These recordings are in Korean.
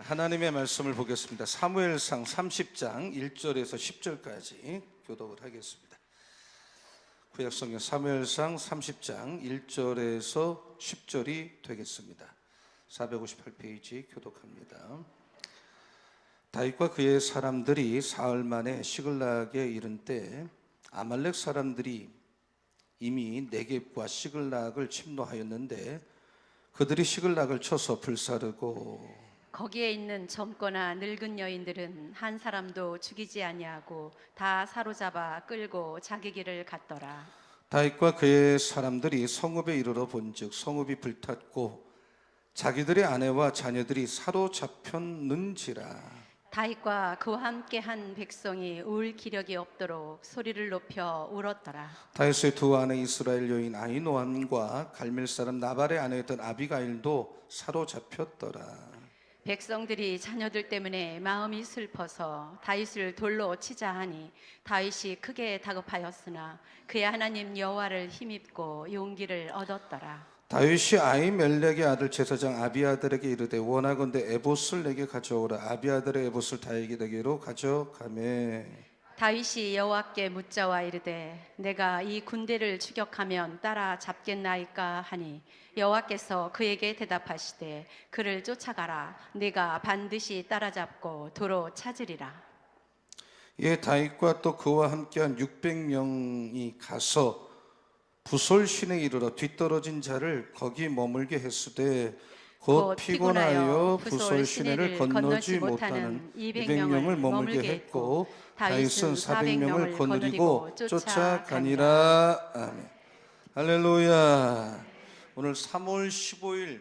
하나님의 말씀을 보겠습니다. 사무엘상 30장 1절에서 10절까지 교독을 하겠습니다. 구약성경 사무엘상 30장 1절에서 10절이 되겠습니다. 458페이지 교독합니다. 다윗과 그의 사람들이 사흘 만에 시글락에 이른 때 아말렉 사람들이 이미 네겝과 시글락을 침노하였는데 그들이 시글락을 쳐서 불사르고 거기에 있는 젊거나 늙은 여인들은 한 사람도 죽이지 아니하고 다 사로잡아 끌고 자기 길을 갔더라. 다윗과 그의 사람들이 성읍에 이르러 본즉 성읍이 불탔고 자기들의 아내와 자녀들이 사로잡혔는지라. 다윗과 그와 함께 한 백성이 울 기력이 없도록 소리를 높여 울었더라. 다윗의 두 아내 이스라엘 여인 아히노함과 갈멜 사람 나발의 아내였던 아비가일도 사로잡혔더라. 백성들이 자녀들 때문에 마음이 슬퍼서 다윗을 돌로 치자 하니 다윗이 크게 다급하였으나 그의 하나님 여호와를 힘입고 용기를 얻었더라. 다윗이 아히멜렉의 아들 제사장 아비아들에게 이르되 원하건대 에봇을 내게 가져오라. 아비아들의 에봇을 다윗에게로 가져가매 다윗이 여호와께 묻자와 이르되 내가 이 군대를 추격하면 따라 잡겠나이까 하니 여호와께서 그에게 대답하시되 그를 쫓아가라. 네가 반드시 따라잡고 도로 찾으리라. 예, 다윗과 또 그와 함께한 600명이 가서 부솔 시내에 이르러 뒤떨어진 자를 거기 머물게 했으되 곧 피곤하여 부솔 시내를 건너지 못하는 200명을 머물게 했고 다윗은 400명을 거느리고 쫓아가니라. 아멘. 할렐루야. 오늘 3월 15일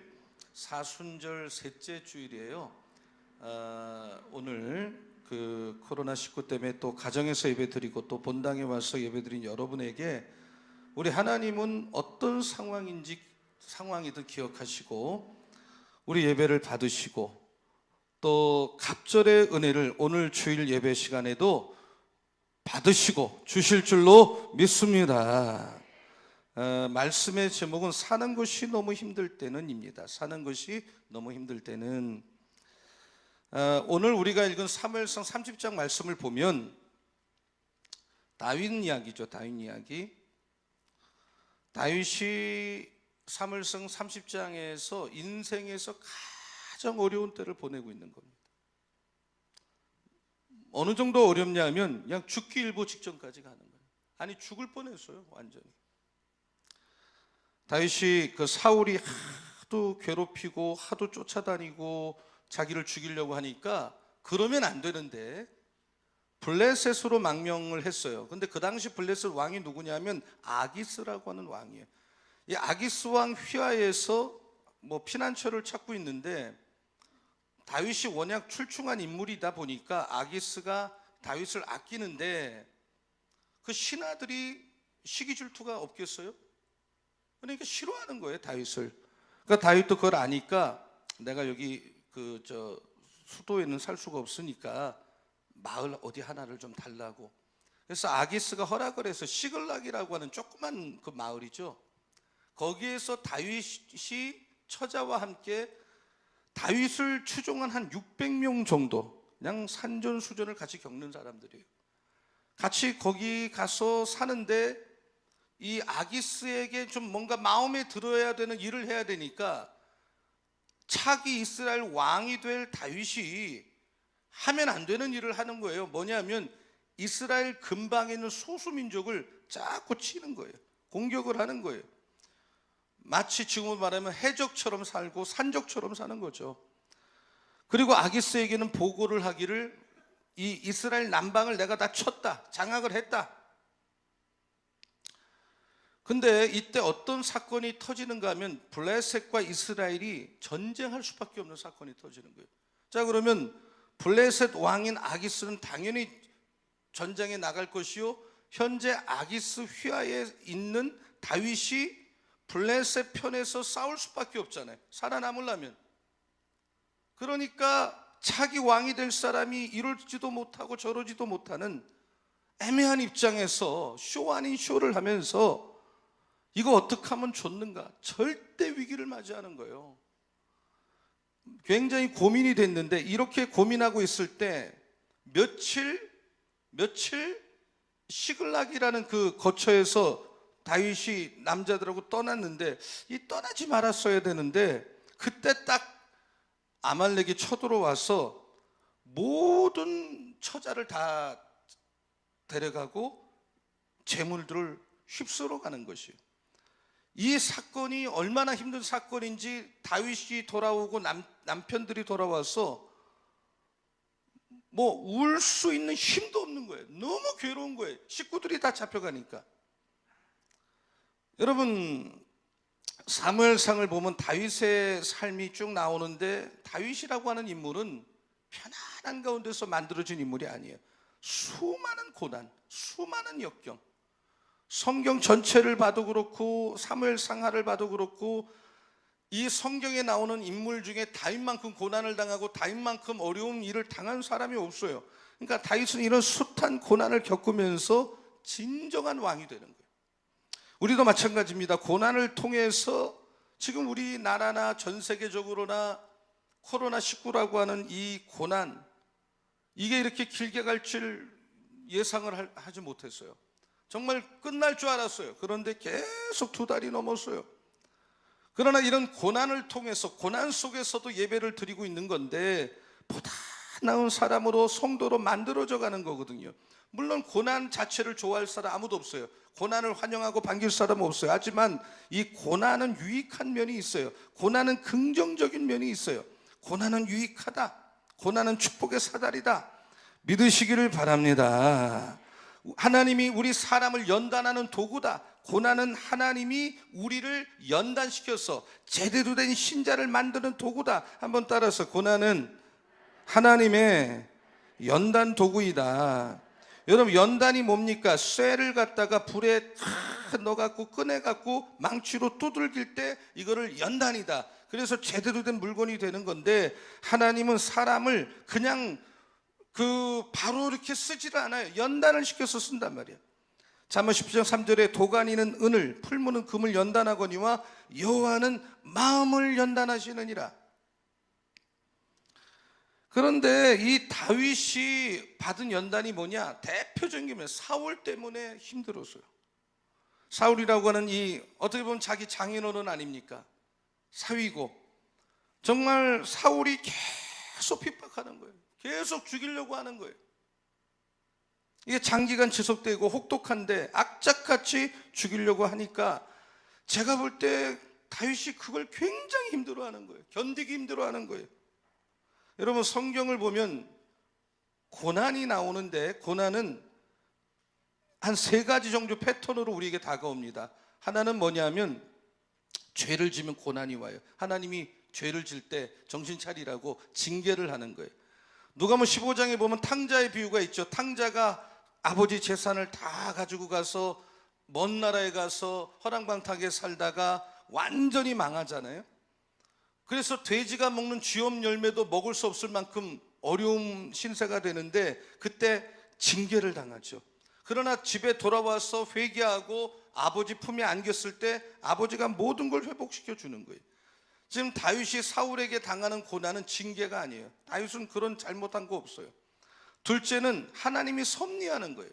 사순절 셋째 주일이에요. 오늘 그 코로나19 때문에 또 가정에서 예배드리고 또 본당에 와서 예배드린 여러분에게 우리 하나님은 어떤 상황이든 기억하시고 우리 예배를 받으시고 또 갑절의 은혜를 오늘 주일 예배 시간에도 받으시고 주실 줄로 믿습니다. 말씀의 제목은 사는 것이 너무 힘들 때는입니다. 사는 것이 너무 힘들 때는. 오늘 우리가 읽은 사무엘상 30장 말씀을 보면 다윗 이야기죠. 다윗 이야기. 다윗이 사무엘상 30장에서 인생에서 가장 어려운 때를 보내고 있는 겁니다. 어느 정도 어렵냐면 그냥 죽기 일보 직전까지 가는 거예요. 아니 죽을 뻔했어요. 완전히. 다윗이 그 사울이 하도 괴롭히고 하도 쫓아다니고 자기를 죽이려고 하니까 그러면 안 되는데 블레셋으로 망명을 했어요. 근데 그 당시 블레셋 왕이 누구냐면 아기스라고 하는 왕이에요. 이 아기스 왕 휘하에서 뭐 피난처를 찾고 있는데 다윗이 워낙 출중한 인물이다 보니까 아기스가 다윗을 아끼는데 그 신하들이 시기 질투가 없겠어요? 그러니까 싫어하는 거예요, 다윗을. 그러니까 다윗도 그걸 아니까 내가 여기 수도에는 살 수가 없으니까 마을 어디 하나를 좀 달라고. 그래서 아기스가 허락을 해서 시글락이라고 하는 조그만 그 마을이죠. 거기에서 다윗이 처자와 함께 다윗을 추종한 한 600명 정도, 그냥 산전수전을 같이 겪는 사람들이에요. 같이 거기 가서 사는데 이 아기스에게 좀 뭔가 마음에 들어야 되는 일을 해야 되니까 차기 이스라엘 왕이 될 다윗이 하면 안 되는 일을 하는 거예요. 뭐냐면 이스라엘 근방에 있는 소수민족을 자꾸 치는 거예요. 공격을 하는 거예요. 마치 지금으로 말하면 해적처럼 살고 산적처럼 사는 거죠. 그리고 아기스에게는 보고를 하기를 이 이스라엘 남방을 내가 다 쳤다, 장악을 했다. 근데 이때 어떤 사건이 터지는가 하면 블레셋과 이스라엘이 전쟁할 수밖에 없는 사건이 터지는 거예요. 자, 그러면 블레셋 왕인 아기스는 당연히 전쟁에 나갈 것이요, 현재 아기스 휘하에 있는 다윗이 블레셋 편에서 싸울 수밖에 없잖아요. 살아남으려면. 그러니까 차기 왕이 될 사람이 이러지도 못하고 저러지도 못하는 애매한 입장에서 쇼 아닌 쇼를 하면서 이거 어떻게 하면 좋는가, 절대 위기를 맞이하는 거예요. 굉장히 고민이 됐는데, 이렇게 고민하고 있을 때 며칠 시글락이라는 그 거처에서 다윗이 남자들하고 떠났는데, 이 떠나지 말았어야 되는데, 그때 딱 아말렉이 쳐들어와서 모든 처자를 다 데려가고 재물들을 휩쓸어 가는 것이에요. 이 사건이 얼마나 힘든 사건인지 다윗이 돌아오고 남편들이 돌아와서 뭐 울 수 있는 힘도 없는 거예요. 너무 괴로운 거예요. 식구들이 다 잡혀가니까. 여러분, 사무엘상을 보면 다윗의 삶이 쭉 나오는데, 다윗이라고 하는 인물은 편안한 가운데서 만들어진 인물이 아니에요. 수많은 고난, 수많은 역경, 성경 전체를 봐도 그렇고 사무엘상하를 봐도 그렇고, 이 성경에 나오는 인물 중에 다윗만큼 고난을 당하고 다윗만큼 어려운 일을 당한 사람이 없어요. 그러니까 다윗은 이런 숱한 고난을 겪으면서 진정한 왕이 되는 거예요. 우리도 마찬가지입니다. 고난을 통해서 지금 우리나라나 전 세계적으로나 코로나19라고 하는 이 고난, 이게 이렇게 길게 갈 줄 예상을 하지 못했어요. 정말 끝날 줄 알았어요. 그런데 계속 2달이 넘었어요. 그러나 이런 고난을 통해서, 고난 속에서도 예배를 드리고 있는 건데, 보다 나은 사람으로, 성도로 만들어져 가는 거거든요. 물론 고난 자체를 좋아할 사람 아무도 없어요. 고난을 환영하고 반길 사람은 없어요. 하지만 이 고난은 유익한 면이 있어요. 고난은 긍정적인 면이 있어요. 고난은 유익하다. 고난은 축복의 사다리다. 믿으시기를 바랍니다. 하나님이 우리 사람을 연단하는 도구다. 고난은 하나님이 우리를 연단시켜서 제대로 된 신자를 만드는 도구다. 한번 따라서, 고난은 하나님의 연단 도구이다. 여러분, 연단이 뭡니까? 쇠를 갖다가 불에 탁 넣어갖고 꺼내갖고 망치로 두들길 때 이거를 연단이다. 그래서 제대로 된 물건이 되는 건데, 하나님은 사람을 그냥 바로 이렇게 쓰지를 않아요. 연단을 시켜서 쓴단 말이에요. 잠언 10장 3절에 도가니는 은을, 풀무는 금을 연단하거니와 여호와는 마음을 연단하시느니라. 그런데 이 다윗이 받은 연단이 뭐냐? 대표적인 게 뭐냐? 사울 때문에 힘들었어요. 사울이라고 하는 이, 어떻게 보면 자기 장인어른 아닙니까? 사위고, 정말 사울이 계속 핍박하는 거예요. 계속 죽이려고 하는 거예요. 이게 장기간 지속되고 혹독한데 악착같이 죽이려고 하니까, 제가 볼 때 다윗이 그걸 굉장히 힘들어하는 거예요. 견디기 힘들어하는 거예요. 여러분, 성경을 보면 고난이 나오는데, 고난은 한 3가지 정도 패턴으로 우리에게 다가옵니다. 하나는 뭐냐면, 죄를 지면 고난이 와요. 하나님이 죄를 질 때 정신 차리라고 징계를 하는 거예요. 누가복음 15장에 보면 탕자의 비유가 있죠. 탕자가 아버지 재산을 다 가지고 가서 먼 나라에 가서 허랑방탕하게 살다가 완전히 망하잖아요. 그래서 돼지가 먹는 쥐염 열매도 먹을 수 없을 만큼 어려운 신세가 되는데, 그때 징계를 당하죠. 그러나 집에 돌아와서 회개하고 아버지 품에 안겼을 때 아버지가 모든 걸 회복시켜 주는 거예요. 지금 다윗이 사울에게 당하는 고난은 징계가 아니에요. 다윗은 그런 잘못한 거 없어요. 둘째는 하나님이 섭리하는 거예요.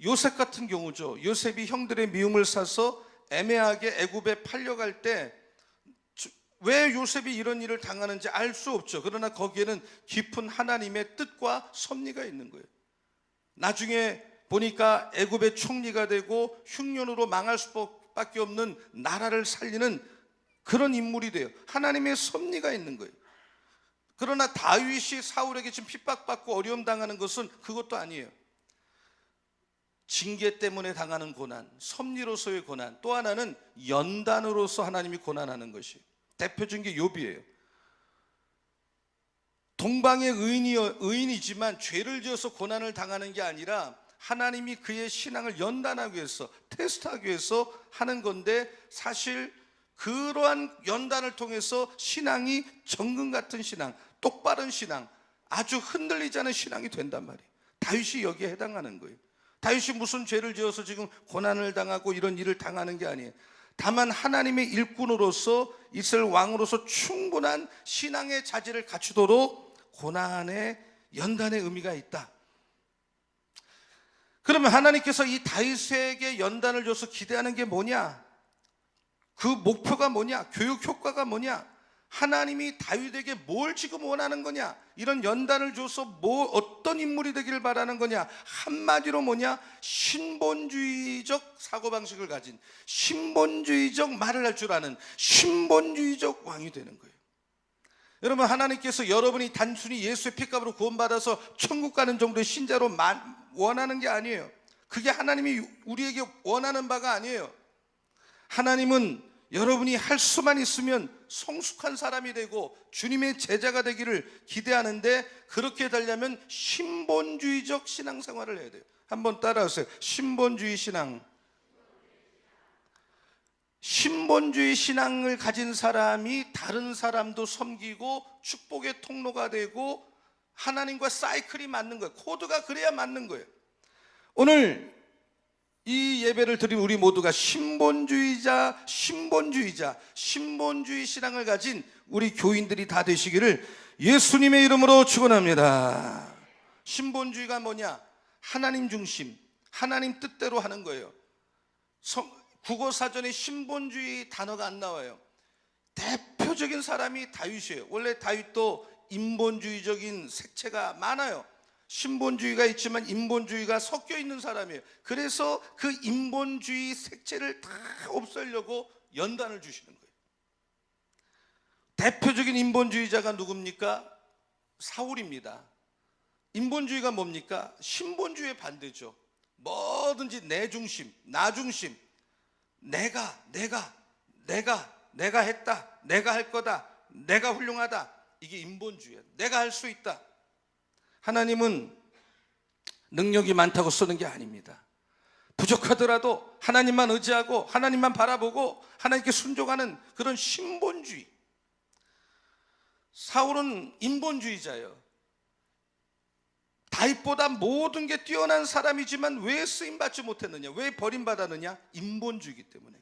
요셉 같은 경우죠. 요셉이 형들의 미움을 사서 애매하게 애굽에 팔려갈 때 왜 요셉이 이런 일을 당하는지 알 수 없죠. 그러나 거기에는 깊은 하나님의 뜻과 섭리가 있는 거예요. 나중에 보니까 애굽의 총리가 되고 흉년으로 망할 수밖에 없는 나라를 살리는 그런 인물이 돼요. 하나님의 섭리가 있는 거예요. 그러나 다윗이 사울에게 지금 핍박받고 어려움 당하는 것은 그것도 아니에요. 징계 때문에 당하는 고난, 섭리로서의 고난, 또 하나는 연단으로서 하나님이 고난하는 것이, 대표적인 게 욥이에요. 동방의 의인이지만 죄를 지어서 고난을 당하는 게 아니라 하나님이 그의 신앙을 연단하기 위해서, 테스트하기 위해서 하는 건데, 사실 그러한 연단을 통해서 신앙이 정금 같은 신앙, 똑바른 신앙, 아주 흔들리지 않은 신앙이 된단 말이에요. 다윗이 여기에 해당하는 거예요. 다윗이 무슨 죄를 지어서 지금 고난을 당하고 이런 일을 당하는 게 아니에요. 다만 하나님의 일꾼으로서 이스라엘 왕으로서 충분한 신앙의 자질을 갖추도록 고난의 연단의 의미가 있다. 그러면 하나님께서 이 다윗에게 연단을 줘서 기대하는 게 뭐냐? 그 목표가 뭐냐? 교육 효과가 뭐냐? 하나님이 다윗에게 뭘 지금 원하는 거냐? 이런 연단을 줘서 어떤 인물이 되기를 바라는 거냐? 한마디로 뭐냐? 신본주의적 사고방식을 가진, 신본주의적 말을 할 줄 아는 신본주의적 왕이 되는 거예요. 여러분, 하나님께서 여러분이 단순히 예수의 피값으로 구원받아서 천국 가는 정도의 신자로 원하는 게 아니에요. 그게 하나님이 우리에게 원하는 바가 아니에요. 하나님은 여러분이 할 수만 있으면 성숙한 사람이 되고 주님의 제자가 되기를 기대하는데, 그렇게 되려면 신본주의적 신앙생활을 해야 돼요. 한번 따라하세요. 신본주의 신앙. 신본주의 신앙을 가진 사람이 다른 사람도 섬기고 축복의 통로가 되고 하나님과 사이클이 맞는 거예요. 코드가 그래야 맞는 거예요. 오늘 이 예배를 드린 우리 모두가 신본주의 신앙을 가진 우리 교인들이 다 되시기를 예수님의 이름으로 축원합니다. 신본주의가 뭐냐? 하나님 중심, 하나님 뜻대로 하는 거예요. 국어사전에 신본주의 단어가 안 나와요. 대표적인 사람이 다윗이에요. 원래 다윗도 인본주의적인 색채가 많아요. 신본주의가 있지만 인본주의가 섞여 있는 사람이에요. 그래서 그 인본주의 색채를 다 없애려고 연단을 주시는 거예요. 대표적인 인본주의자가 누굽니까? 사울입니다. 인본주의가 뭡니까? 신본주의의 반대죠. 뭐든지 내 중심, 나 중심, 내가 했다, 내가 할 거다, 내가 훌륭하다. 이게 인본주의야. 내가 할 수 있다. 하나님은 능력이 많다고 쓰는 게 아닙니다. 부족하더라도 하나님만 의지하고 하나님만 바라보고 하나님께 순종하는 그런 신본주의. 사울은 인본주의자예요. 다윗보다 모든 게 뛰어난 사람이지만 왜 쓰임받지 못했느냐? 왜 버림받았느냐? 인본주의이기 때문에.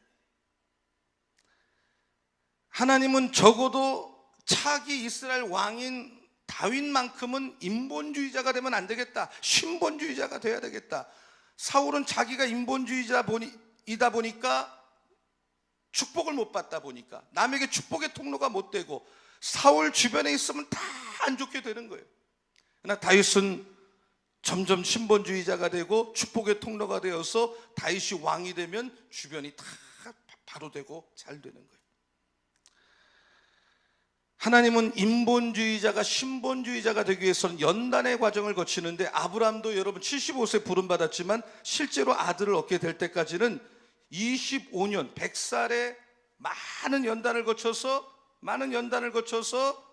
하나님은 적어도 차기 이스라엘 왕인 다윗만큼은 인본주의자가 되면 안 되겠다, 신본주의자가 돼야 되겠다. 사울은 자기가 인본주의이다 보니까 축복을 못 받다 보니까 남에게 축복의 통로가 못 되고 사울 주변에 있으면 다 안 좋게 되는 거예요. 그러나 다윗은 점점 신본주의자가 되고 축복의 통로가 되어서 다윗이 왕이 되면 주변이 다 바로 되고 잘 되는 거예요. 하나님은 인본주의자가 신본주의자가 되기 위해서는 연단의 과정을 거치는데, 아브라함도 여러분 75세 부름받았지만 실제로 아들을 얻게 될 때까지는 25년 100살의 많은 연단을 거쳐서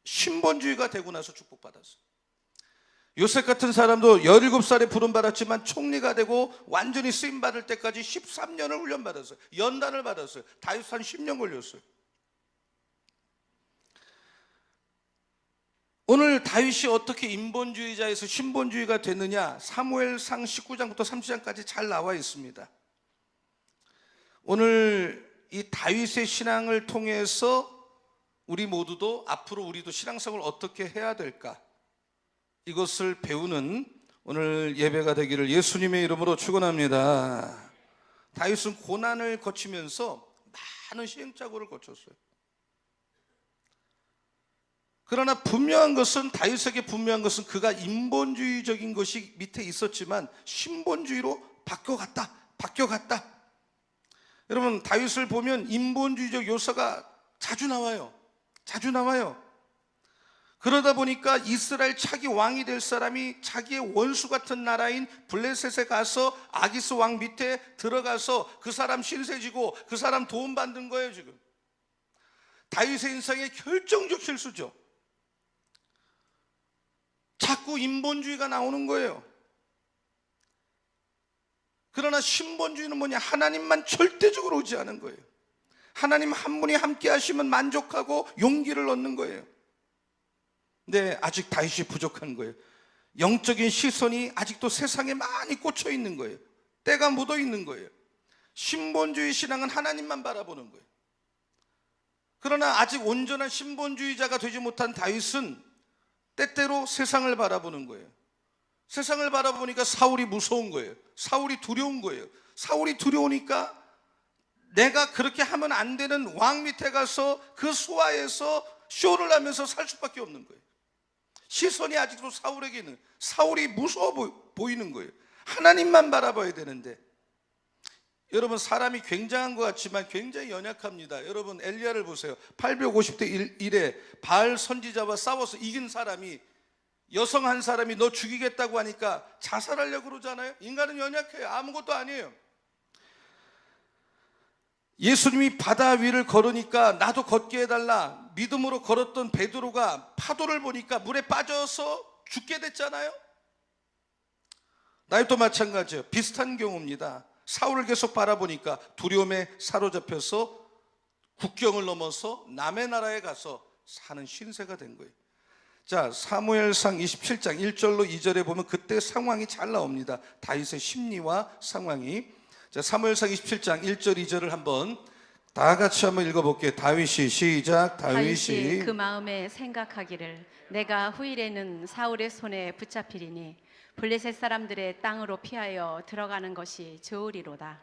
신본주의가 되고 나서 축복받았어요. 요셉 같은 사람도 17살에 부름받았지만 총리가 되고 완전히 쓰임받을 때까지 13년을 훈련받았어요. 연단을 받았어요. 다윗 한 10년 걸렸어요. 오늘 다윗이 어떻게 인본주의자에서 신본주의가 됐느냐? 사무엘상 19장부터 30장까지 잘 나와 있습니다. 오늘 이 다윗의 신앙을 통해서 우리 모두도 앞으로 우리도 신앙생활을 어떻게 해야 될까? 이것을 배우는 오늘 예배가 되기를 예수님의 이름으로 축원합니다. 다윗은 고난을 거치면서 많은 시행착오를 거쳤어요. 그러나 다윗에게 분명한 것은 그가 인본주의적인 것이 밑에 있었지만 신본주의로 바뀌어갔다. 여러분, 다윗을 보면 인본주의적 요소가 자주 나와요. 그러다 보니까 이스라엘 차기 왕이 될 사람이 자기의 원수 같은 나라인 블레셋에 가서 아기스 왕 밑에 들어가서 그 사람 신세지고 그 사람 도움받는 거예요. 지금 다윗의 인생의 결정적 실수죠. 자꾸 인본주의가 나오는 거예요. 그러나 신본주의는 뭐냐? 하나님만 절대적으로 의지하는 거예요. 하나님 한 분이 함께 하시면 만족하고 용기를 얻는 거예요. 근데 아직 다윗이 부족한 거예요. 영적인 시선이 아직도 세상에 많이 꽂혀 있는 거예요. 때가 묻어 있는 거예요. 신본주의 신앙은 하나님만 바라보는 거예요. 그러나 아직 온전한 신본주의자가 되지 못한 다윗은 때때로 세상을 바라보는 거예요. 세상을 바라보니까 사울이 무서운 거예요. 사울이 두려운 거예요. 사울이 두려우니까 내가 그렇게 하면 안 되는 왕 밑에 가서 그 수하에서 쇼를 하면서 살 수밖에 없는 거예요. 시선이 아직도 사울에게 있는, 사울이 무서워 보이는 거예요. 하나님만 바라봐야 되는데, 여러분 사람이 굉장한 것 같지만 굉장히 연약합니다. 여러분 엘리야를 보세요. 850대 1에 바알 선지자와 싸워서 이긴 사람이, 여성 한 사람이 너 죽이겠다고 하니까 자살하려고 그러잖아요. 인간은 연약해요. 아무것도 아니에요. 예수님이 바다 위를 걸으니까 나도 걷게 해달라, 믿음으로 걸었던 베드로가 파도를 보니까 물에 빠져서 죽게 됐잖아요. 나도 마찬가지예요. 비슷한 경우입니다. 사울을 계속 바라보니까 두려움에 사로잡혀서 국경을 넘어서 남의 나라에 가서 사는 신세가 된 거예요. 자, 사무엘상 27장 1절로 2절에 보면 그때 상황이 잘 나옵니다. 다윗의 심리와 상황이. 자, 사무엘상 27장 1절 2절을 한번 다 같이 한번 읽어볼게요. 다윗이 시작. 다윗이 그 마음에 생각하기를 내가 후일에는 사울의 손에 붙잡히리니 블레셋 사람들의 땅으로 피하여 들어가는 것이 좋으리로다.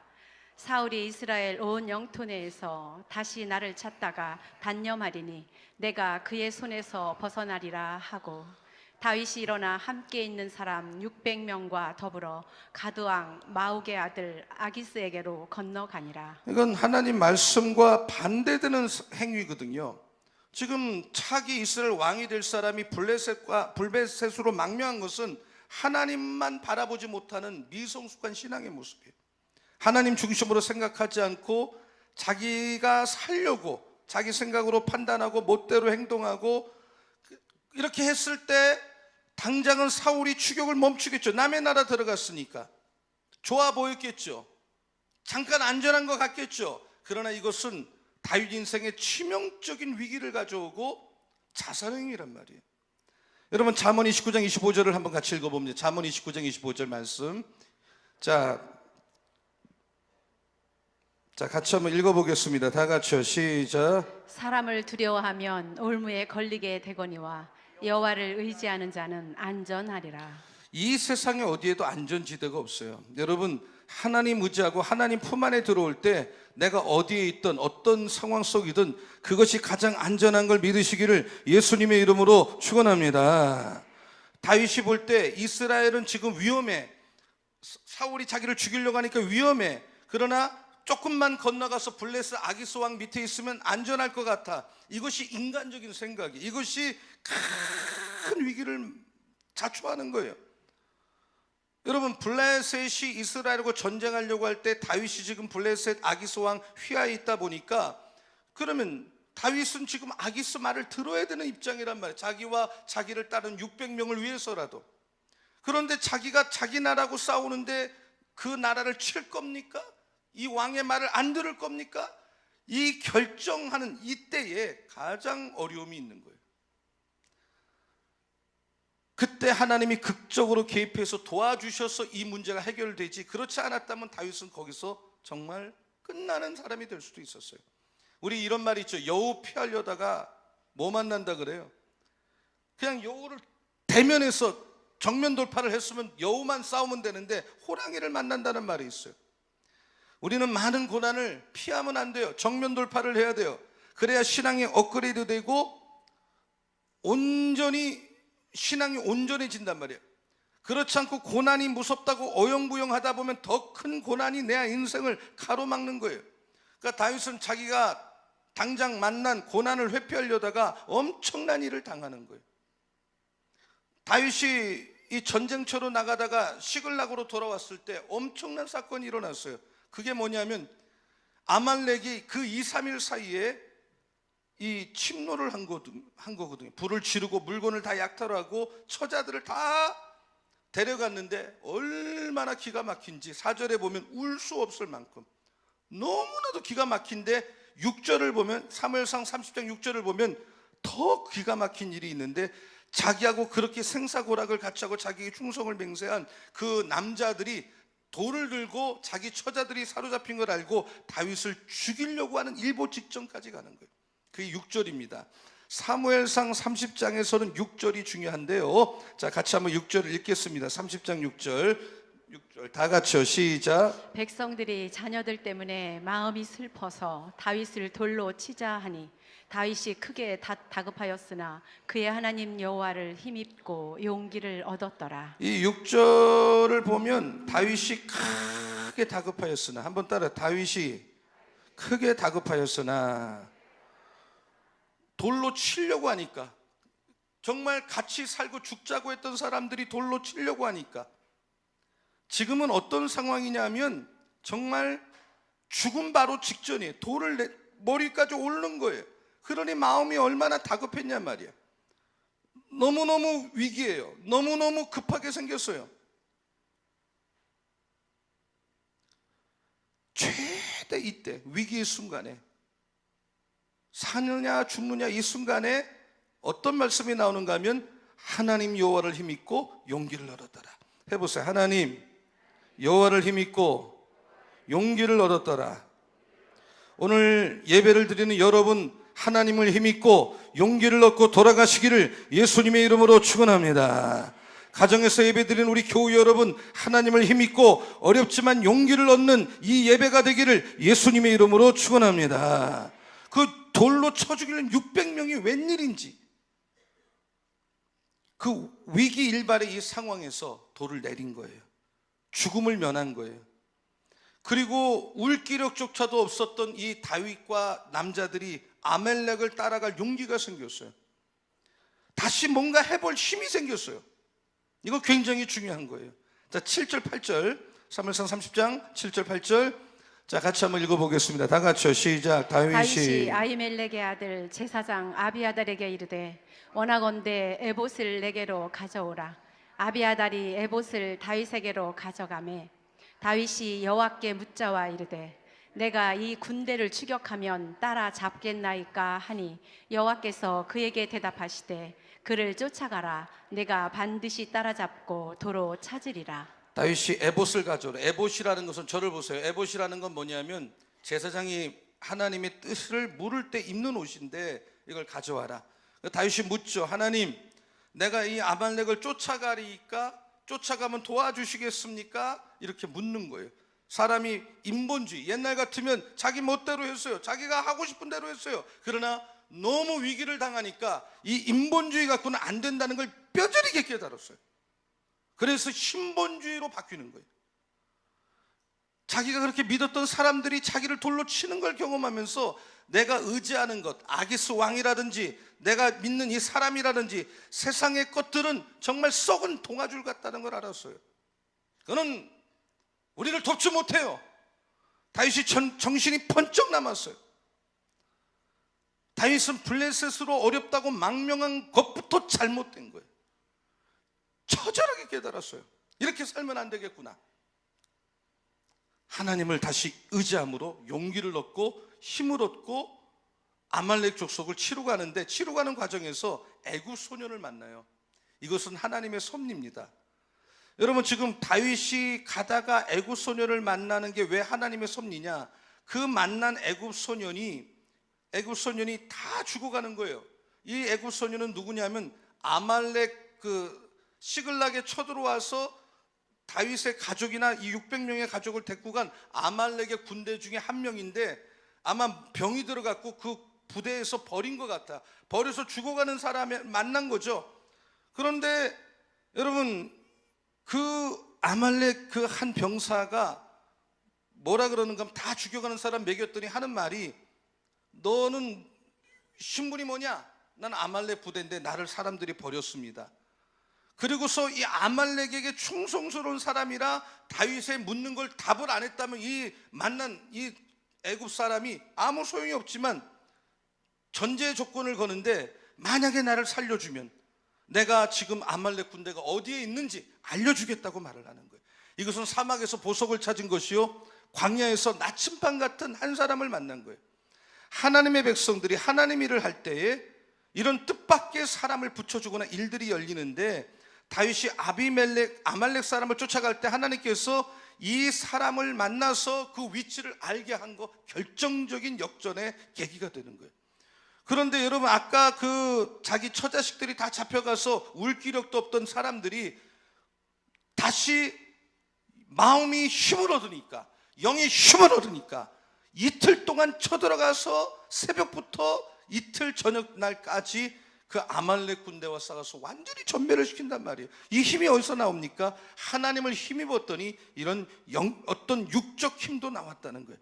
사울이 이스라엘 온 영토 내에서 다시 나를 찾다가 단념하리니 내가 그의 손에서 벗어나리라 하고, 다윗이 일어나 함께 있는 사람 600명과 더불어 가드왕 마옥의 아들 아기스에게로 건너가니라. 이건 하나님 말씀과 반대되는 행위거든요. 지금 차기 이스라엘 왕이 될 사람이 블레셋으로 망명한 것은 하나님만 바라보지 못하는 미성숙한 신앙의 모습이에요. 하나님 중심으로 생각하지 않고 자기가 살려고 자기 생각으로 판단하고 멋대로 행동하고, 이렇게 했을 때 당장은 사울이 추격을 멈추겠죠. 남의 나라 들어갔으니까 좋아 보였겠죠. 잠깐 안전한 것 같겠죠. 그러나 이것은 다윗 인생에 치명적인 위기를 가져오고 자살행위란 말이에요. 여러분 잠언 29장 25절을 한번 같이 읽어봅니다. 잠언 29장 25절 말씀. 자, 같이 한번 읽어보겠습니다. 다 같이요. 시작. 사람을 두려워하면 올무에 걸리게 되거니와 여호와를 의지하는 자는 안전하리라. 이 세상에 어디에도 안전지대가 없어요. 여러분 하나님 의지하고 하나님 품 안에 들어올 때 내가 어디에 있든 어떤 상황 속이든 그것이 가장 안전한 걸 믿으시기를 예수님의 이름으로 축원합니다. 다윗이 볼 때 이스라엘은 지금 위험해. 사울이 자기를 죽이려고 하니까 위험해. 그러나 조금만 건너가서 블레셋 아기스 왕 밑에 있으면 안전할 것 같아. 이것이 인간적인 생각이, 이것이 큰 위기를 자초하는 거예요. 여러분 블레셋이 이스라엘과 전쟁하려고 할 때 다윗이 지금 블레셋 아기스 왕 휘하에 있다 보니까, 그러면 다윗은 지금 아기스 말을 들어야 되는 입장이란 말이에요. 자기와 자기를 따른 600명을 위해서라도. 그런데 자기가 자기 나라고 싸우는데 그 나라를 칠 겁니까? 이 왕의 말을 안 들을 겁니까? 이 결정하는 이때에 가장 어려움이 있는 거예요. 그때 하나님이 극적으로 개입해서 도와주셔서 이 문제가 해결되지, 그렇지 않았다면 다윗은 거기서 정말 끝나는 사람이 될 수도 있었어요. 우리 이런 말이 있죠. 여우 피하려다가 뭐 만난다 그래요? 그냥 여우를 대면해서 정면 돌파를 했으면 여우만 싸우면 되는데 호랑이를 만난다는 말이 있어요. 우리는 많은 고난을 피하면 안 돼요. 정면 돌파를 해야 돼요. 그래야 신앙이 업그레이드 되고 신앙이 온전해진단 말이에요. 그렇지 않고 고난이 무섭다고 어영부영하다 보면 더 큰 고난이 내 인생을 가로막는 거예요. 그러니까 다윗은 자기가 당장 만난 고난을 회피하려다가 엄청난 일을 당하는 거예요. 다윗이 이 전쟁터로 나가다가 시글락으로 돌아왔을 때 엄청난 사건이 일어났어요. 그게 뭐냐면 아말렉이 그 2, 3일 사이에 이 침노를 한 거거든요. 불을 지르고 물건을 다 약탈하고 처자들을 다 데려갔는데 얼마나 기가 막힌지 4절에 보면 울 수 없을 만큼 너무나도 기가 막힌데, 6절을 보면 사무엘상 30장 6절을 보면 더 기가 막힌 일이 있는데, 자기하고 그렇게 생사고락을 같이 하고 자기의 충성을 맹세한 그 남자들이 돌을 들고 자기 처자들이 사로잡힌 걸 알고 다윗을 죽이려고 하는 일보 직전까지 가는 거예요. 그게 6절입니다. 사무엘상 30장에서는 6절이 중요한데요. 자, 같이 한번 6절을 읽겠습니다. 30장 6절 다 같이요. 시작. 백성들이 자녀들 때문에 마음이 슬퍼서 다윗을 돌로 치자 하니 다윗이 크게 다급하였으나 그의 하나님 여호와를 힘입고 용기를 얻었더라. 이 6절을 보면 다윗이 크게 다급하였으나, 한번 따라, 다윗이 크게 다급하였으나, 돌로 치려고 하니까, 정말 같이 살고 죽자고 했던 사람들이 돌로 치려고 하니까, 지금은 어떤 상황이냐면 정말 죽음 바로 직전이에요. 돌을 머리까지 오르는 거예요. 그러니 마음이 얼마나 다급했냐 말이야. 너무너무 위기예요. 너무너무 급하게 생겼어요. 최대 이때 위기의 순간에, 사느냐 죽느냐 이 순간에 어떤 말씀이 나오는가 하면 하나님 여호와를 힘입고 용기를 얻었더라. 해보세요. 하나님 여호와를 힘입고 용기를 얻었더라. 오늘 예배를 드리는 여러분, 하나님을 힘입고 용기를 얻고 돌아가시기를 예수님의 이름으로 축원합니다. 가정에서 예배드리는 우리 교우 여러분, 하나님을 힘입고 어렵지만 용기를 얻는 이 예배가 되기를 예수님의 이름으로 축원합니다. 그 돌로 쳐 죽이는 600명이 웬일인지, 그 위기 일발의 이 상황에서 돌을 내린 거예요. 죽음을 면한 거예요. 그리고 울기력조차도 없었던 이 다윗과 남자들이 아멜렉을 따라갈 용기가 생겼어요. 다시 뭔가 해볼 힘이 생겼어요. 이거 굉장히 중요한 거예요. 자, 7절 8절, 사무엘상 30장 7절 8절, 자, 같이 한번 읽어보겠습니다. 다 같이요. 시작. 다윗이 아히멜렉의 아들 제사장 아비아달에게 이르되 원하건대 에봇을 내게로 가져오라. 아비아달이 에봇을 다윗에게로 가져가매 다윗이 여호와께 묻자와 이르되 내가 이 군대를 추격하면 따라잡겠나이까 하니 여호와께서 그에게 대답하시되 그를 쫓아가라. 내가 반드시 따라잡고 도로 찾으리라. 다윗이 에봇을 가져오라. 에봇이라는 것은, 저를 보세요. 에봇이라는 건 뭐냐면 제사장이 하나님의 뜻을 물을 때 입는 옷인데 이걸 가져와라. 다윗이 묻죠. 하나님, 내가 이 아말렉을 쫓아가리까 쫓아가면 도와주시겠습니까? 이렇게 묻는 거예요. 사람이 인본주의, 옛날 같으면 자기 멋대로 했어요. 자기가 하고 싶은 대로 했어요. 그러나 너무 위기를 당하니까 이 인본주의 갖고는 안 된다는 걸 뼈저리게 깨달았어요. 그래서 신본주의로 바뀌는 거예요. 자기가 그렇게 믿었던 사람들이 자기를 돌로 치는 걸 경험하면서 내가 의지하는 것, 아기스 왕이라든지 내가 믿는 이 사람이라든지 세상의 것들은 정말 썩은 동아줄 같다는 걸 알았어요. 그는 우리를 돕지 못해요. 다윗이 정신이 번쩍 남았어요. 다윗은 블레셋으로 어렵다고 망명한 것부터 잘못된 거예요. 처절하게 깨달았어요. 이렇게 살면 안 되겠구나. 하나님을 다시 의지함으로 용기를 얻고 힘을 얻고 아말렉 족속을 치러 가는데, 치러 가는 과정에서 애굽 소년을 만나요. 이것은 하나님의 섭리입니다. 여러분, 지금 다윗이 가다가 애굽 소년을 만나는 게 왜 하나님의 섭리냐? 그 만난 애굽 소년이 다 죽어가는 거예요. 이 애굽 소년은 누구냐면 아말렉 시글락에 쳐들어와서 다윗의 가족이나 이 600명의 가족을 데리고 간 아말렉의 군대 중에 한 명인데, 아마 병이 들어갔고 그 부대에서 버린 것 같아. 버려서 죽어가는 사람을 만난 거죠. 그런데 여러분, 그 아말렉 그 한 병사가 뭐라 그러는가 하면, 다 죽여가는 사람 먹였더니 하는 말이, 너는 신분이 뭐냐? 난 아말렉 부대인데 나를 사람들이 버렸습니다. 그리고서 이 아말렉에게 충성스러운 사람이라 다윗에 묻는 걸 답을 안 했다면 이 만난 이 애굽 사람이 아무 소용이 없지만 전제 조건을 거는데, 만약에 나를 살려주면 내가 지금 아말렉 군대가 어디에 있는지 알려주겠다고 말을 하는 거예요. 이것은 사막에서 보석을 찾은 것이요, 광야에서 나침반 같은 한 사람을 만난 거예요. 하나님의 백성들이 하나님 일을 할 때에 이런 뜻밖의 사람을 붙여주거나 일들이 열리는데, 다윗이 아말렉 사람을 쫓아갈 때 하나님께서 이 사람을 만나서 그 위치를 알게 한 거, 결정적인 역전의 계기가 되는 거예요. 그런데 여러분, 아까 그 자기 처자식들이 다 잡혀가서 울 기력도 없던 사람들이 다시 마음이 힘을 얻으니까, 영의 힘을 얻으니까 이틀 동안 쳐들어가서 새벽부터 이틀 저녁날까지 그 아말렉 군대와 싸워서 완전히 전멸을 시킨단 말이에요. 이 힘이 어디서 나옵니까? 하나님을 힘입었더니 이런 어떤 육적 힘도 나왔다는 거예요.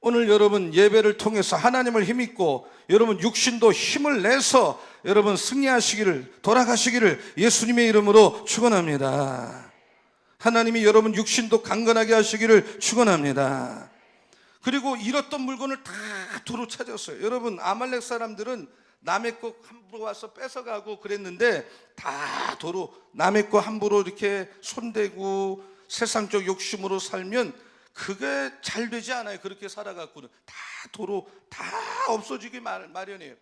오늘 여러분 예배를 통해서 하나님을 힘입고 여러분 육신도 힘을 내서 여러분 승리하시기를, 돌아가시기를 예수님의 이름으로 축원합니다. 하나님이 여러분 육신도 강건하게 하시기를 축원합니다. 그리고 잃었던 물건을 다 도로 찾았어요. 여러분, 아말렉 사람들은 남의 거 함부로 와서 뺏어가고 그랬는데 다 도로 남의 거 함부로 이렇게 손대고 세상적 욕심으로 살면 그게 잘 되지 않아요. 그렇게 살아갖고는 다 도로 다 없어지기 마련이에요.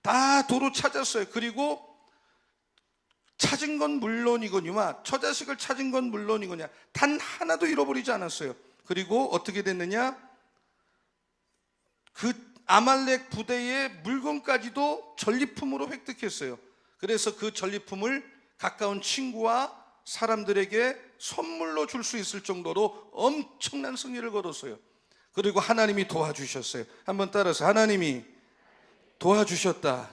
다 도로 찾았어요. 그리고 찾은 건 물론이거니와 처자식을 찾은 건 물론이거냐, 단 하나도 잃어버리지 않았어요. 그리고 어떻게 됐느냐, 그 아말렉 부대의 물건까지도 전리품으로 획득했어요. 그래서 그 전리품을 가까운 친구와 사람들에게 선물로 줄 수 있을 정도로 엄청난 승리를 거뒀어요. 그리고 하나님이 도와주셨어요. 한번 따라서, 하나님이 도와주셨다.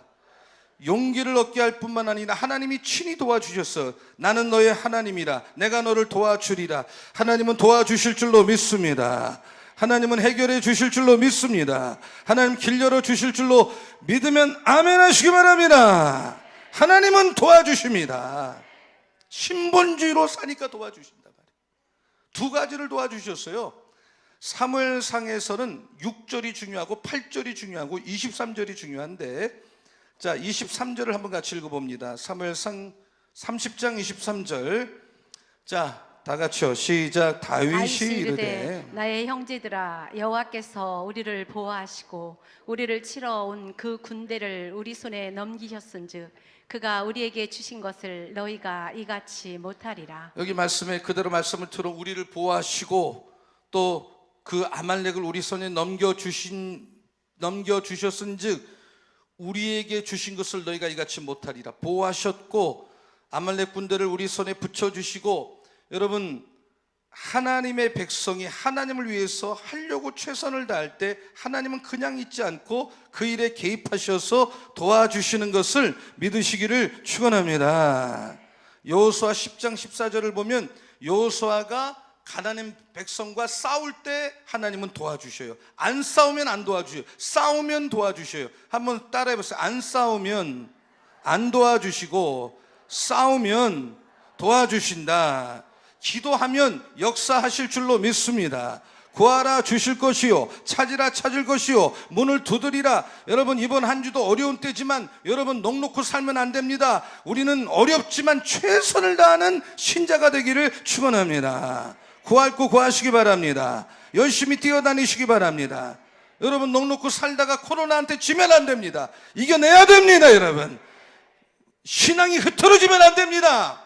용기를 얻게 할 뿐만 아니라 하나님이 친히 도와주셨어. 나는 너의 하나님이라, 내가 너를 도와주리라. 하나님은 도와주실 줄로 믿습니다. 하나님은 해결해 주실 줄로 믿습니다. 하나님 길 열어 주실 줄로 믿으면 아멘 하시기 바랍니다. 하나님은 도와주십니다. 신본주의로 사니까 도와주신단 말이에요. 두 가지를 도와주셨어요. 사무엘상에서는 6절이 중요하고 8절이 중요하고 23절이 중요한데, 자 23절을 한번 같이 읽어봅니다. 사무엘상 30장 23절. 자 다 같이요, 시작. 다윗이 이르되 나의 형제들아, 여호와께서 우리를 보호하시고 우리를 치러 온 그 군대를 우리 손에 넘기셨은즉 그가 우리에게 주신 것을 너희가 이같이 못하리라. 여기 말씀에 그대로 말씀을 들어 우리를 보호하시고 또 그 아말렉을 우리 손에 넘겨주셨은즉 우리에게 주신 것을 너희가 이같이 못하리라. 보호하셨고 아말렉 군대를 우리 손에 붙여주시고, 여러분 하나님의 백성이 하나님을 위해서 하려고 최선을 다할 때 하나님은 그냥 있지 않고 그 일에 개입하셔서 도와주시는 것을 믿으시기를 축원합니다. 여호수아 10장 14절을 보면 여호수아가 가나안 백성과 싸울 때 하나님은 도와주셔요. 안 싸우면 안 도와주셔요. 싸우면 도와주셔요. 한번 따라해보세요. 안 싸우면 안 도와주시고 싸우면 도와주신다. 기도하면 역사하실 줄로 믿습니다. 구하라 주실 것이요, 찾으라 찾을 것이요, 문을 두드리라. 여러분 이번 한 주도 어려운 때지만 여러분 넋놓고 살면 안 됩니다. 우리는 어렵지만 최선을 다하는 신자가 되기를 축원합니다. 구할 거 구하시기 바랍니다. 열심히 뛰어다니시기 바랍니다. 여러분 넋놓고 살다가 코로나한테 지면 안 됩니다. 이겨내야 됩니다. 여러분 신앙이 흐트러지면 안 됩니다.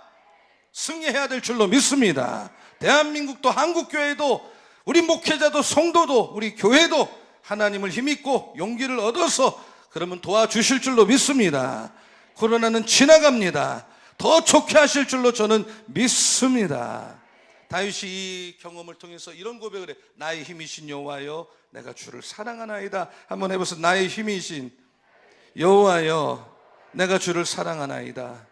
승리해야 될 줄로 믿습니다. 대한민국도 한국교회도 우리 목회자도 성도도 우리 교회도 하나님을 힘입고 용기를 얻어서 그러면 도와주실 줄로 믿습니다. 코로나는 지나갑니다. 더 좋게 하실 줄로 저는 믿습니다. 다윗이 이 경험을 통해서 이런 고백을 해. 나의 힘이신 여호와여, 내가 주를 사랑하나이다. 한번 해보세요. 나의 힘이신 여호와여, 내가 주를 사랑하나이다.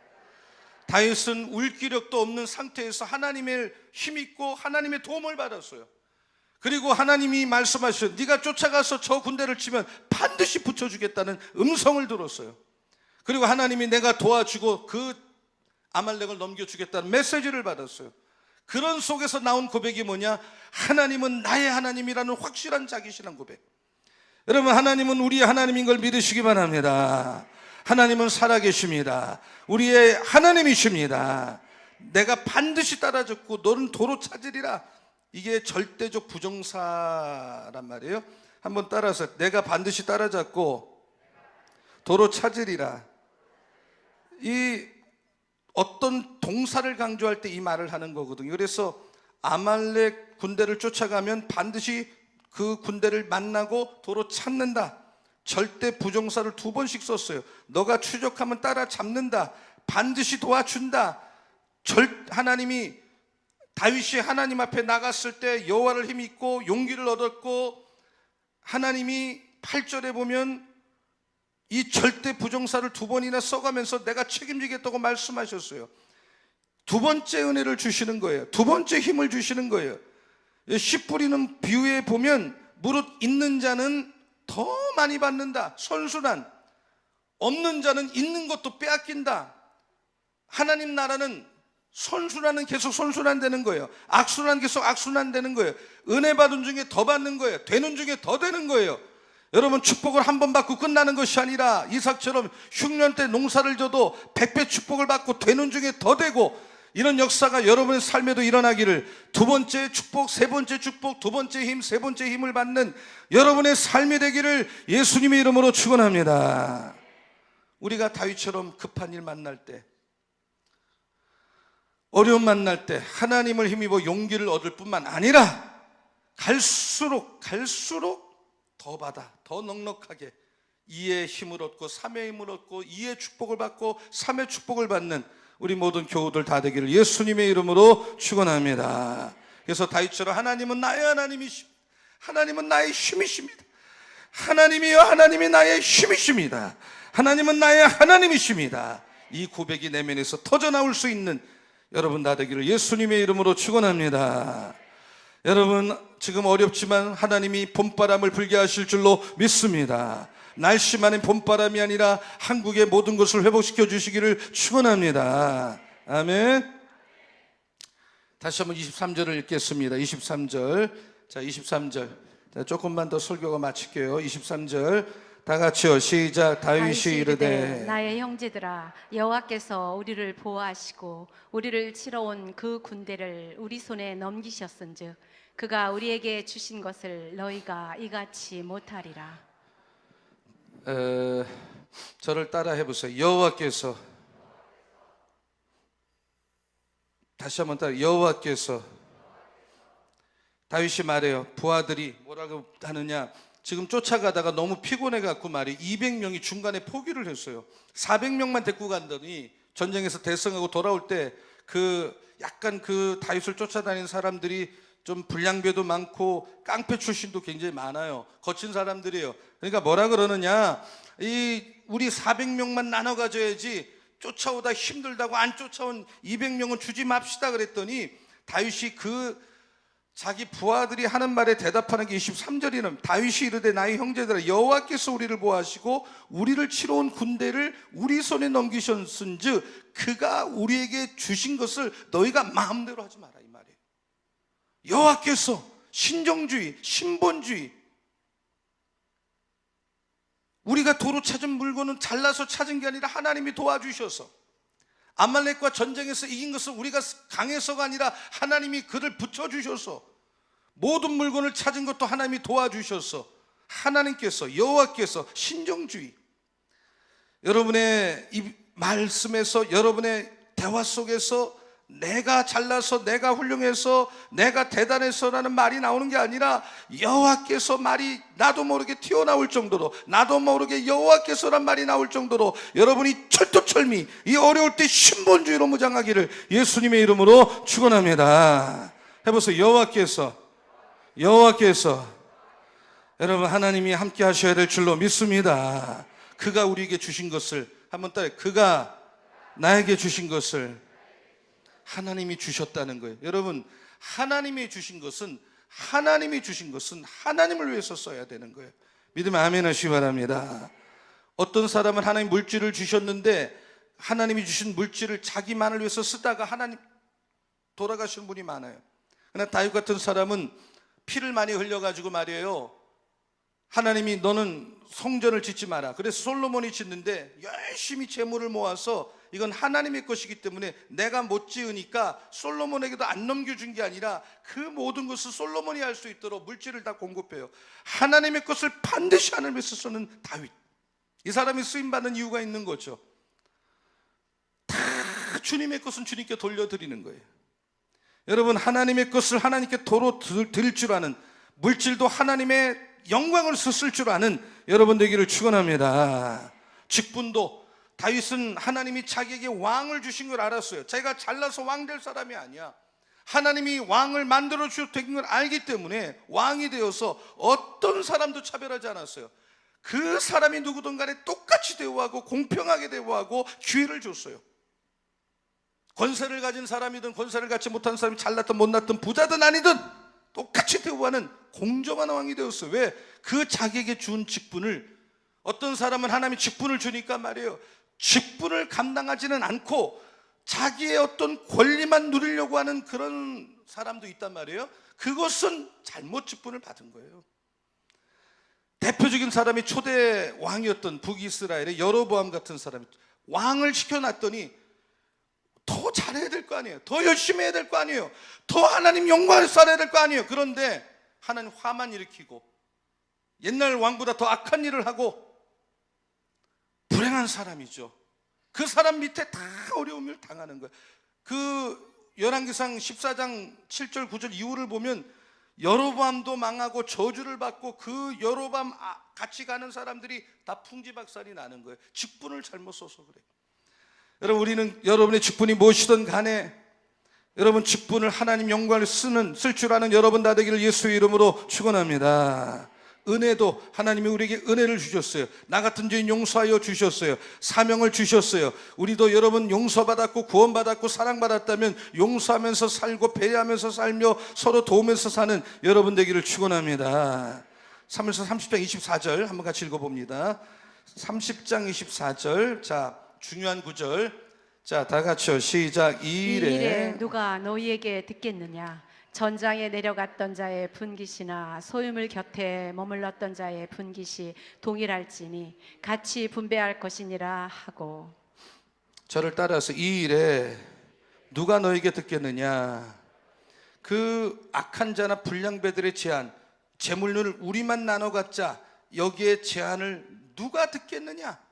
다윗은 울기력도 없는 상태에서 하나님의 힘입고 하나님의 도움을 받았어요. 그리고 하나님이 말씀하셨어요. 네가 쫓아가서 저 군대를 치면 반드시 붙여주겠다는 음성을 들었어요. 그리고 하나님이 내가 도와주고 그 아말렉을 넘겨주겠다는 메시지를 받았어요. 그런 속에서 나온 고백이 뭐냐? 하나님은 나의 하나님이라는 확실한 자기 신앙 고백. 여러분 하나님은 우리의 하나님인 걸 믿으시기 바랍니다. 하나님은 살아계십니다. 우리의 하나님이십니다. 내가 반드시 따라잡고 너는 도로 찾으리라. 이게 절대적 부정사란 말이에요. 한번 따라서, 내가 반드시 따라잡고 도로 찾으리라. 이 어떤 동사를 강조할 때 이 말을 하는 거거든요. 그래서 아말렉 군대를 쫓아가면 반드시 그 군대를 만나고 도로 찾는다. 절대 부정사를 2번씩 썼어요. 너가 추적하면 따라잡는다. 반드시 도와준다. 하나님이 다윗이 하나님 앞에 나갔을 때 여호와를 힘입고 용기를 얻었고, 하나님이 8절에 보면 이 절대 부정사를 2번이나 써가면서 내가 책임지겠다고 말씀하셨어요. 2번째 은혜를 주시는 거예요. 2번째 힘을 주시는 거예요. 씨 뿌리는 비유에 보면 무릇 있는 자는 더 많이 받는다. 선순환. 없는 자는 있는 것도 빼앗긴다. 하나님 나라는 선순환은 계속 선순환되는 거예요. 악순환 계속 악순환되는 거예요. 은혜 받은 중에 더 받는 거예요. 되는 중에 더 되는 거예요. 여러분, 축복을 한 번 받고 끝나는 것이 아니라 이삭처럼 흉년 때 농사를 져도 100배 축복을 받고 되는 중에 더 되고, 이런 역사가 여러분의 삶에도 일어나기를, 2번째 축복, 3번째 축복, 2번째 힘, 3번째 힘을 받는 여러분의 삶이 되기를 예수님의 이름으로 축원합니다. 우리가 다윗처럼 급한 일 만날 때, 어려움 만날 때 하나님을 힘입어 용기를 얻을 뿐만 아니라 갈수록 더 받아, 더 넉넉하게 2의 힘을 얻고 3의 힘을 얻고 2의 축복을 받고 3의 축복을 받는 우리 모든 교우들 다 되기를 예수님의 이름으로 축원합니다. 그래서 다윗처럼 하나님은 나의 하나님이십니다. 하나님은 나의 힘이십니다. 하나님이여, 하나님이 나의 힘이십니다. 하나님은 나의 하나님이십니다. 이 고백이 내면에서 터져나올 수 있는 여러분 다 되기를 예수님의 이름으로 축원합니다. 여러분, 지금 어렵지만 하나님이 봄바람을 불게 하실 줄로 믿습니다. 날씨만의 봄바람이 아니라 한국의 모든 것을 회복시켜 주시기를 축원합니다. 아멘. 다시 한번 23절을 읽겠습니다. 23절. 자, 23절. 자, 조금만 더 설교가 마칠게요. 23절. 다 같이요. 시작. 다윗이 이르되 나의 형제들아, 여호와께서 우리를 보호하시고 우리를 치러 온 그 군대를 우리 손에 넘기셨은즉 그가 우리에게 주신 것을 너희가 이같이 못하리라. 저를 따라 해보세요. 여호와께서, 다시 한번 따라, 여호와께서. 다윗이 말해요. 부하들이 뭐라고 하느냐, 지금 쫓아가다가 너무 피곤해갖고 말이 200명이 중간에 포기를 했어요. 400명만 데리고 간다니 전쟁에서 대승하고 돌아올 때 약간 다윗을 쫓아다니는 사람들이 좀 불량배도 많고 깡패 출신도 굉장히 많아요. 거친 사람들이에요. 그러니까 뭐라 그러느냐, 우리 400명만 나눠 가져야지 쫓아오다 힘들다고 안 쫓아온 200명은 주지 맙시다 그랬더니 다윗이 자기 부하들이 하는 말에 대답하는 게 23절이는 다윗이 이르되 나의 형제들아, 여호와께서 우리를 보호하시고 우리를 치러 온 군대를 우리 손에 넘기셨은즉 그가 우리에게 주신 것을 너희가 마음대로 하지 마라, 이 말이에요. 여호와께서, 신정주의, 신본주의. 우리가 도로 찾은 물건은 잘나서 찾은 게 아니라 하나님이 도와주셔서, 아말렉과 전쟁에서 이긴 것은 우리가 강해서가 아니라 하나님이 그를 붙여주셔서, 모든 물건을 찾은 것도 하나님이 도와주셔서, 하나님께서, 여호와께서, 신정주의. 여러분의 이 말씀에서, 여러분의 대화 속에서 내가 잘나서, 내가 훌륭해서, 내가 대단해서라는 말이 나오는 게 아니라 여호와께서 말이 나도 모르게 튀어나올 정도로, 나도 모르게 여호와께서란 말이 나올 정도로 여러분이 철두철미 이 어려울 때 신본주의로 무장하기를 예수님의 이름으로 축원합니다. 해보세요. 여호와께서. 여러분, 하나님이 함께 하셔야 될 줄로 믿습니다. 그가 우리에게 주신 것을, 한번 따라해. 그가 나에게 주신 것을 하나님이 주셨다는 거예요. 여러분, 하나님이 주신 것은 하나님을 위해서 써야 되는 거예요. 믿으면 아멘 하시기 바랍니다. 어떤 사람은 하나님 물질을 주셨는데 하나님이 주신 물질을 자기만을 위해서 쓰다가 하나님 돌아가시는 분이 많아요. 그러나 다윗 같은 사람은 피를 많이 흘려가지고 말이에요, 하나님이 너는 성전을 짓지 마라. 그래서 솔로몬이 짓는데 열심히 재물을 모아서 이건 하나님의 것이기 때문에 내가 못 지으니까 솔로몬에게도 안 넘겨준 게 아니라 그 모든 것을 솔로몬이 할 수 있도록 물질을 다 공급해요. 하나님의 것을 반드시 하나님께서 쓰는 다윗, 이 사람이 쓰임받는 이유가 있는 거죠. 다 주님의 것은 주님께 돌려드리는 거예요. 여러분, 하나님의 것을 하나님께 도로 드릴 줄 아는, 물질도 하나님의 영광을 썼을 줄 아는 여러분 되기를 축원합니다. 직분도 다윗은 하나님이 자기에게 왕을 주신 걸 알았어요. 자기가 잘나서 왕 될 사람이 아니야. 하나님이 왕을 만들어 주신 걸 알기 때문에 왕이 되어서 어떤 사람도 차별하지 않았어요. 그 사람이 누구든 간에 똑같이 대우하고 공평하게 대우하고 기회를 줬어요. 권세를 가진 사람이든 권세를 갖지 못한 사람이 잘났든 못났든 부자든 아니든 똑같이 대우하는 공정한 왕이 되었어요. 왜? 그 자기에게 준 직분을, 어떤 사람은 하나님이 직분을 주니까 말이에요, 직분을 감당하지는 않고 자기의 어떤 권리만 누리려고 하는 그런 사람도 있단 말이에요. 그것은 잘못 직분을 받은 거예요. 대표적인 사람이 초대 왕이었던 북이스라엘의 여로보암 같은 사람이, 왕을 시켜놨더니 더 잘해야 될 거 아니에요. 더 열심히 해야 될 거 아니에요. 더 하나님 영광을 살아야 될 거 아니에요. 그런데 하나님 화만 일으키고 옛날 왕보다 더 악한 일을 하고 불행한 사람이죠. 그 사람 밑에 다 어려움을 당하는 거예요. 그 열왕기상 14장 7절 9절 이후를 보면 여로보암도 망하고 저주를 받고 그 여로보암 같이 가는 사람들이 다 풍지박산이 나는 거예요. 직분을 잘못 써서 그래요. 여러분, 우리는 여러분의 직분이 무엇이든 간에 여러분 직분을 하나님 영광을 쓸 줄 아는 여러분 다 되기를 예수의 이름으로 축원합니다. 은혜도 하나님이 우리에게 은혜를 주셨어요. 나 같은 죄인 용서하여 주셨어요. 사명을 주셨어요. 우리도 여러분 용서받았고 구원받았고 사랑받았다면 용서하면서 살고 배려하면서 살며 서로 도우면서 사는 여러분 되기를 축원합니다. 사무엘서 30장 24절 한번 같이 읽어봅니다. 30장 24절, 자 중요한 구절, 자 다 같이요, 시작. 이 일에 누가 너희에게 듣겠느냐? 전장에 내려갔던 자의 분깃이나 소유물 곁에 머물렀던 자의 분깃이 동일할지니 같이 분배할 것이니라 하고. 저를 따라서 이 일에 누가 너에게 듣겠느냐? 그 악한 자나 불량배들의 제안, 재물론을 우리만 나눠 갖자, 여기에 제안을 누가 듣겠느냐?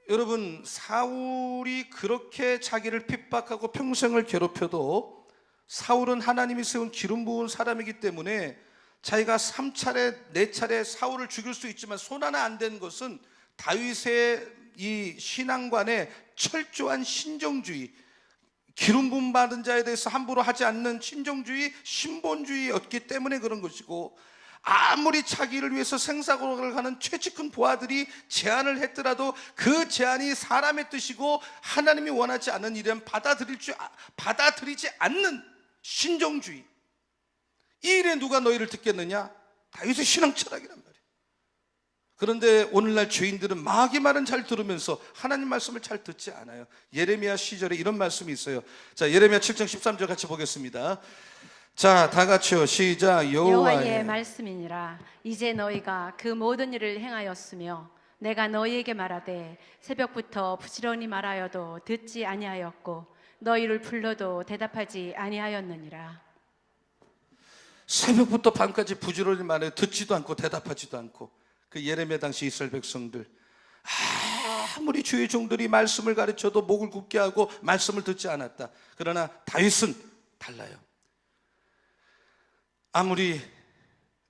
여러분, 사울이 그렇게 자기를 핍박하고 평생을 괴롭혀도 사울은 하나님이 세운 기름 부은 사람이기 때문에 자기가 3차례 4차례 사울을 죽일 수 있지만 손 하나 안 된 것은 다윗의 이 신앙관의 철저한 신정주의, 기름 부음 받은 자에 대해서 함부로 하지 않는 신정주의, 신본주의였기 때문에 그런 것이고, 아무리 자기를 위해서 생사고를 하는 최측근 보아들이 제안을 했더라도 그 제안이 사람의 뜻이고 하나님이 원하지 않는 일은 받아들이지 않는 신정주의. 이 일에 누가 너희를 듣겠느냐? 다윗의 신앙 철학이란 말이에요. 그런데 오늘날 죄인들은 마귀 말은 잘 들으면서 하나님 말씀을 잘 듣지 않아요. 예레미야 시절에 이런 말씀이 있어요. 자, 예레미야 7장 13절 같이 보겠습니다. 자, 다 같이요, 시작. 여호와의 말씀이니라. 이제 너희가 그 모든 일을 행하였으며 내가 너희에게 말하되 새벽부터 부지런히 말하여도 듣지 아니하였고 너희를 불러도 대답하지 아니하였느니라. 새벽부터 밤까지 부지런히 말해 듣지도 않고 대답하지도 않고, 그 예레미야 당시 이스라엘 백성들, 아무리 주의 종들이 말씀을 가르쳐도 목을 굳게 하고 말씀을 듣지 않았다. 그러나 다윗은 달라요. 아무리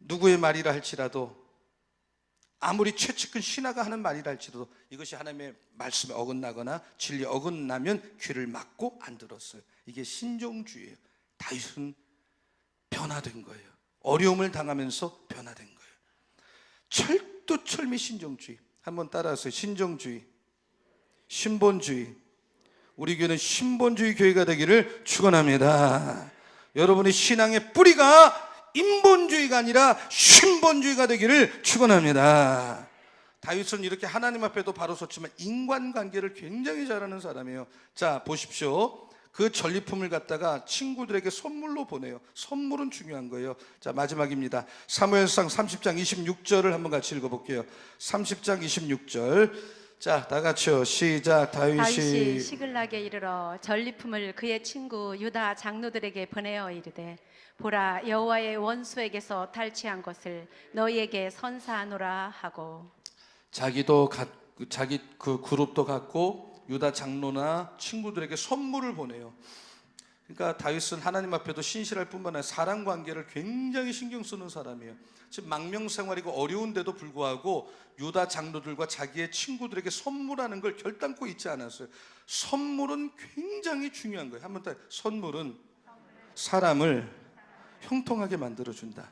누구의 말이라 할지라도, 아무리 최측근 신하가 하는 말이라 할지라도 이것이 하나님의 말씀에 어긋나거나 진리에 어긋나면 귀를 막고 안 들었어요. 이게 신정주의예요. 다윗은 변화된 거예요. 어려움을 당하면서 변화된 거예요. 철두철미 신정주의. 한번 따라하세요. 신정주의, 신본주의. 우리 교회는 신본주의 교회가 되기를 축원합니다. 여러분의 신앙의 뿌리가 인본주의가 아니라 신본주의가 되기를 축원합니다. 다윗은 이렇게 하나님 앞에도 바로 섰지만 인간관계를 굉장히 잘하는 사람이에요. 자, 보십시오. 그 전리품을 갖다가 친구들에게 선물로 보내요. 선물은 중요한 거예요. 자, 마지막입니다. 사무엘상 30장 26절을 한번 같이 읽어볼게요. 30장 26절. 자, 다 같이요, 시작. 다윗이 시글락에 이르러 전리품을 그의 친구 유다 장로들에게 보내어 이르되 보라, 여호와의 원수에게서 탈취한 것을 너희에게 선사하노라 하고. 자기도 자기 그 그룹도 갖고 유다 장로나 친구들에게 선물을 보내요. 그러니까 다윗은 하나님 앞에도 신실할 뿐만 아니라 사람 관계를 굉장히 신경 쓰는 사람이에요. 지금 망명 생활이고 어려운데도 불구하고 유다 장로들과 자기의 친구들에게 선물하는 걸 결단코 잊지 않았어요. 선물은 굉장히 중요한 거예요. 한번 더, 선물은 사람을 형통하게 만들어준다.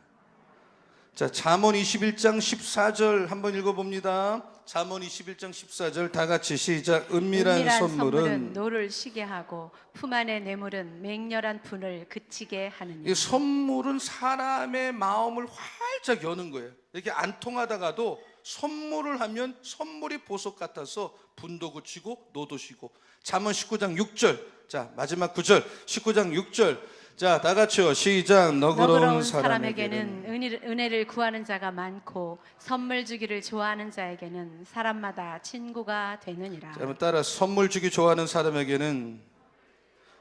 자, 잠언 21장 14절 한번 읽어봅니다. 잠언 21장 14절 다 같이 시작. 은밀한 선물은 노를 쉬게 하고 품 안의 뇌물은 맹렬한 분을 그치게 하느니라. 이 선물은 사람의 마음을 활짝 여는 거예요. 이렇게 안 통하다가도 선물을 하면 선물이 보석 같아서 분도 그치고 노도 쉬고. 잠언 19장 6절. 자, 마지막 9절. 19장 6절. 자, 다 같이요. 시작. 너그러운 사람에게는 은혜를 구하는 자가 많고 선물 주기를 좋아하는 자에게는 사람마다 친구가 되느니라. 자, 한번 따라. 선물 주기 좋아하는 사람에게는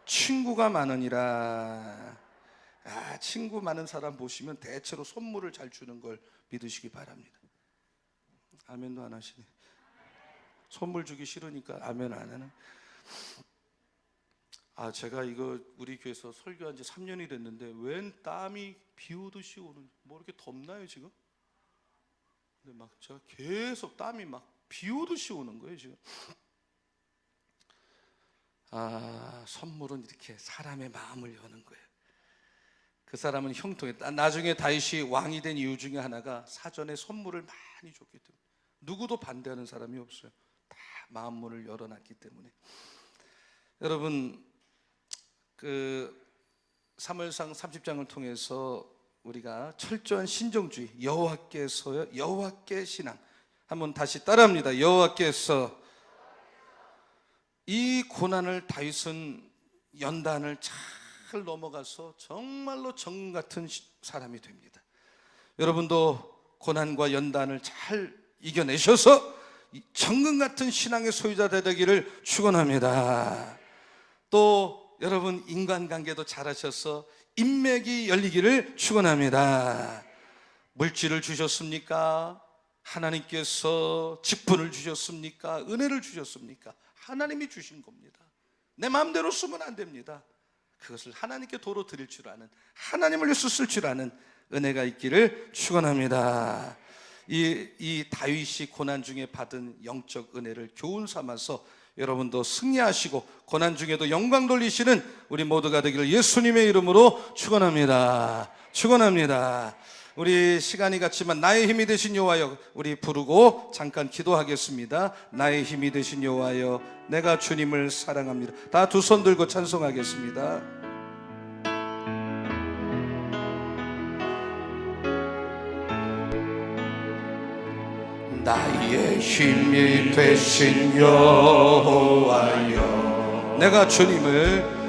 친구가 많으니라. 아, 친구 많은 사람 보시면 대체로 선물을 잘 주는 걸 믿으시기 바랍니다. 아멘도 안 하시네. 선물 주기 싫으니까 아멘 안 하네. 아, 제가 이거 우리 교회에서 설교한 지 3년이 됐는데 웬 땀이 비 오듯이 오는, 뭐 이렇게 덥나요 지금? 근데 막 제가 계속 땀이 막 비 오듯이 오는 거예요 지금. 아, 선물은 이렇게 사람의 마음을 여는 거예요. 그 사람은 형통했다. 나중에 다윗이 왕이 된 이유 중에 하나가 사전에 선물을 많이 줬기 때문에. 누구도 반대하는 사람이 없어요. 다 마음 문을 열어놨기 때문에. 여러분, 그 사무엘상 30장을 통해서 우리가 철저한 신정주의, 여호와께서요, 여호와께 신앙. 한번 다시 따라합니다. 여호와께서. 이 고난을 다윗은 연단을 잘 넘어가서 정말로 정금 같은 사람이 됩니다. 여러분도 고난과 연단을 잘 이겨내셔서 정금 같은 신앙의 소유자 되기를 축원합니다. 또 여러분, 인간관계도 잘하셔서 인맥이 열리기를 축원합니다. 물질을 주셨습니까? 하나님께서 직분을 주셨습니까? 은혜를 주셨습니까? 하나님이 주신 겁니다. 내 마음대로 쓰면 안 됩니다. 그것을 하나님께 도로 드릴 줄 아는, 하나님을 위해서 쓸 줄 아는 은혜가 있기를 축원합니다. 이 다윗이 고난 중에 받은 영적 은혜를 교훈 삼아서 여러분도 승리하시고 고난 중에도 영광 돌리시는 우리 모두가 되기를 예수님의 이름으로 축원합니다. 축원합니다. 우리 시간이 갔지만 나의 힘이 되신 여호와여, 우리 부르고 잠깐 기도하겠습니다. 나의 힘이 되신 여호와여, 내가 주님을 사랑합니다. 다 두 손 들고 찬송하겠습니다. 나의 힘이 되신 여호와여, 내가 주님을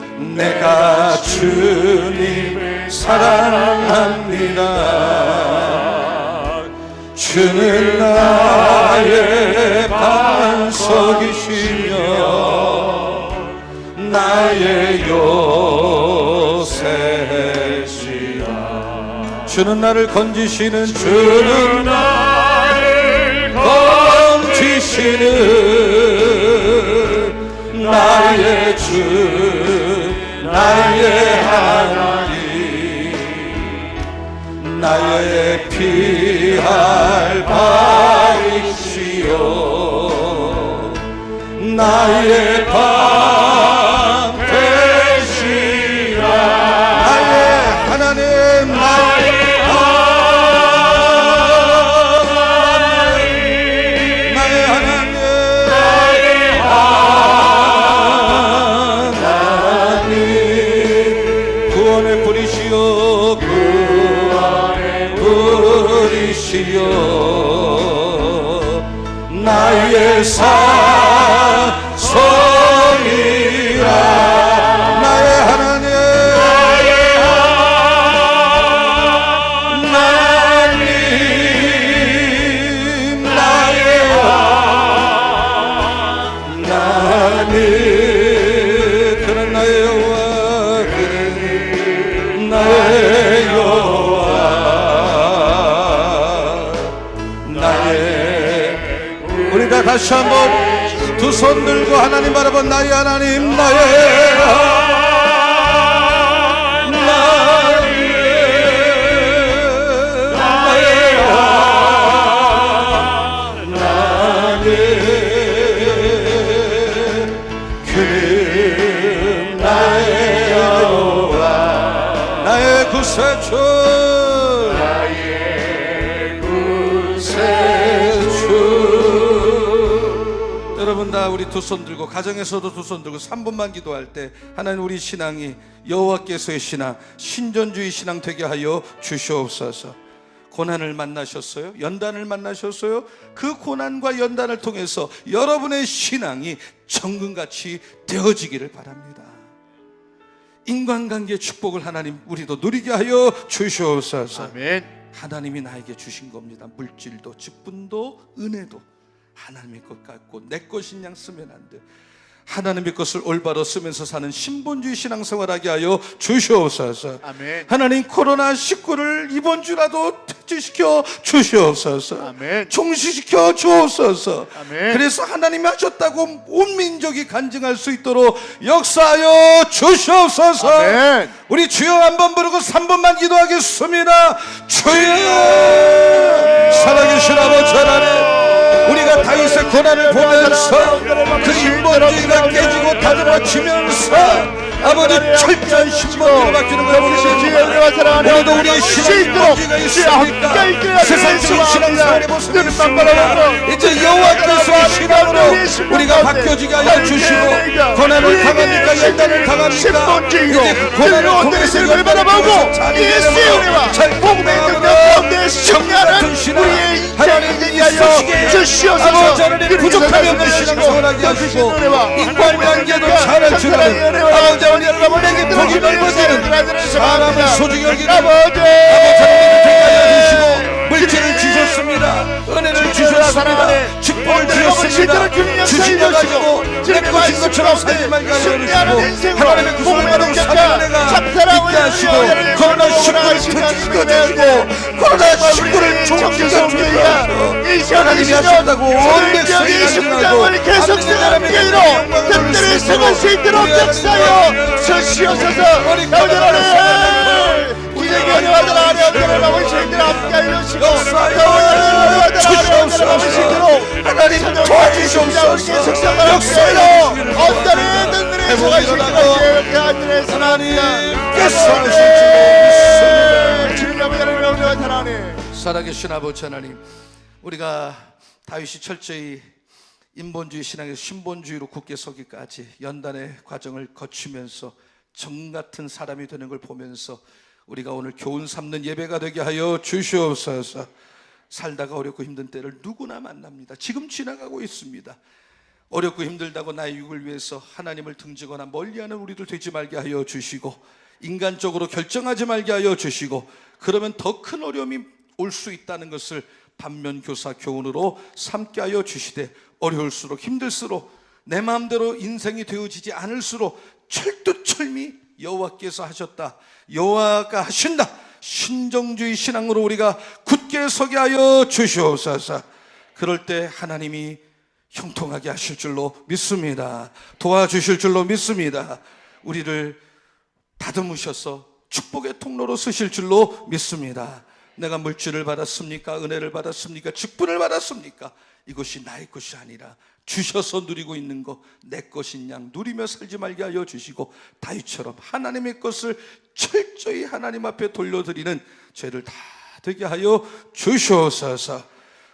사랑합니다. 주는 나의 반석이시며 나의 요새시라. 주는 나를 건지시는, 주는 나를 건지시는 나의 주, 나의 하나님, 나의 피할 바위시여, 나의 방 되시라. 나의 하나님, 나의 나의 사성이라. 나의 하나님, 나의 하나님, 그는 나의 여호와, 그는 나의 여호와, 우리 다 다시 한번 두 손 들고 하나님 바라본 나의 하나님, 나의 하나님. 구세주 나의 구세주. 여러분 다 우리 두 손 들고, 가정에서도 두 손 들고 3분만 기도할 때 하나님 우리 신앙이 여호와께서의 신앙, 신전주의 신앙 되게 하여 주시옵소서. 고난을 만나셨어요? 연단을 만나셨어요? 그 고난과 연단을 통해서 여러분의 신앙이 정금같이 되어지기를 바랍니다. 인간관계의 축복을 하나님 우리도 누리게 하여 주시옵소서. 아멘. 하나님이 나에게 주신 겁니다. 물질도 직분도 은혜도 하나님의 것 같고 내 것인 양 쓰면 안 돼. 하나님의 것을 올바로 쓰면서 사는 신본주의 신앙생활하게 하여 주시옵소서. 아멘. 하나님 코로나19를 이번 주라도 퇴치시켜 주시옵소서. 아멘. 종식시켜 주옵소서. 아멘. 그래서 하나님이 하셨다고 온 민족이 간증할 수 있도록 역사하여 주시옵소서. 아멘. 우리 주여 한번 부르고 3분만 기도하겠습니다. 주여, 살아계신 아버지 하나님, 우리가 다윗의 고난을 보면서 그 인본주의가 깨지고 다듬어지면서 아버지 철저한 신본주의를 바뀌는 걸 보시지만 오늘도 우리의 신본주의가 있으니까 세상적인 신앙생활의 모습이 있습니다. 이제 여호와께서의 신앙으로 우리가 바뀌어지게 하여 주시고, 고난을 당합니까 연단을 당합니까 이제 그 고난을 통해서 연단을 예수의 은혜와 복음의 능력 가운데 승리하는 우리의 인생이 하여 주시옵소서. 아버지 하나님 부족함이 없는 신앙생활하게 하시고 인간관계도 잘할 줄 아는 아버지 하나님에게 복이 넓어지는 사람을 소중히 여기는 아버지 하나님이 되게 하여 주시고, 물질을 주셨습니다. 은혜를 주셨습니다. 축복을 주셨습니다. 주신 것 가지고 내 것인 것처럼 살지 말게 하여 주시고, 하나님의 구속을 받은 사랑내가 있게 하시고, 코로나19를 퇴치시켜주시고, 코로나19를 종식시켜주시고, 하나님이 하신다고 온 백성이 간증하고 계속 생활하는 게로 뜻대로 생활할 수 있도록 역사하여 주시옵소서. 아버지 하나님, 우리에게 은혜와 아뢰옵기를 아버지 저희들 함께하여 주시고, 하나님 도와주시옵소서. 역사여 어떤 든든히 생활할 수 있도록 하나님께서 하실 줄 믿습니다. 살아계신 아버지 하나님, 우리가 다윗이 철저히 인본주의 신앙에서 신본주의로 굳게 서기까지 연단의 과정을 거치면서 정 같은 사람이 되는 걸 보면서 우리가 오늘 교훈 삼는 예배가 되게 하여 주시옵소서. 살다가 어렵고 힘든 때를 누구나 만납니다. 지금 지나가고 있습니다. 어렵고 힘들다고 나의 유익을 위해서 하나님을 등지거나 멀리하는 우리들 되지 말게 하여 주시고, 인간적으로 결정하지 말게 하여 주시고, 그러면 더 큰 어려움이 올 수 있다는 것을 반면교사 교훈으로 삼게 하여 주시되, 어려울수록 힘들수록 내 마음대로 인생이 되어지지 않을수록 철두철미 여호와께서 하셨다, 여호와가 하신다, 신정주의 신앙으로 우리가 굳게 서게 하여 주시옵소서. 그럴 때 하나님이 형통하게 하실 줄로 믿습니다. 도와주실 줄로 믿습니다. 우리를 다듬으셔서 축복의 통로로 쓰실 줄로 믿습니다. 내가 물질을 받았습니까? 은혜를 받았습니까? 직분을 받았습니까? 이것이 나의 것이 아니라 주셔서 누리고 있는 것, 내 것인 양 누리며 살지 말게 하여 주시고, 다윗처럼 하나님의 것을 철저히 하나님 앞에 돌려드리는 죄를 다 되게 하여 주시옵소서.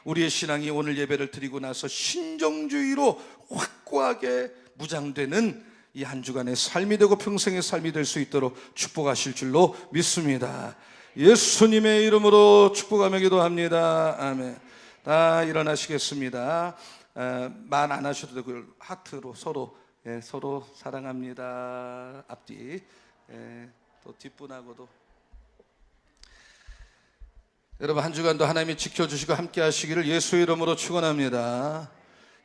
우리의 신앙이 오늘 예배를 드리고 나서 신정주의로 확고하게 무장되는 이 한 주간의 삶이 되고 평생의 삶이 될 수 있도록 축복하실 줄로 믿습니다. 예수님의 이름으로 축복하며 기도합니다. 아멘. 다 일어나시겠습니다. 말 안 하셔도 되고 하트로 서로 서로 사랑합니다. 앞뒤 또 뒷분하고도 여러분 한 주간도 하나님이 지켜주시고 함께 하시기를 예수의 이름으로 축원합니다.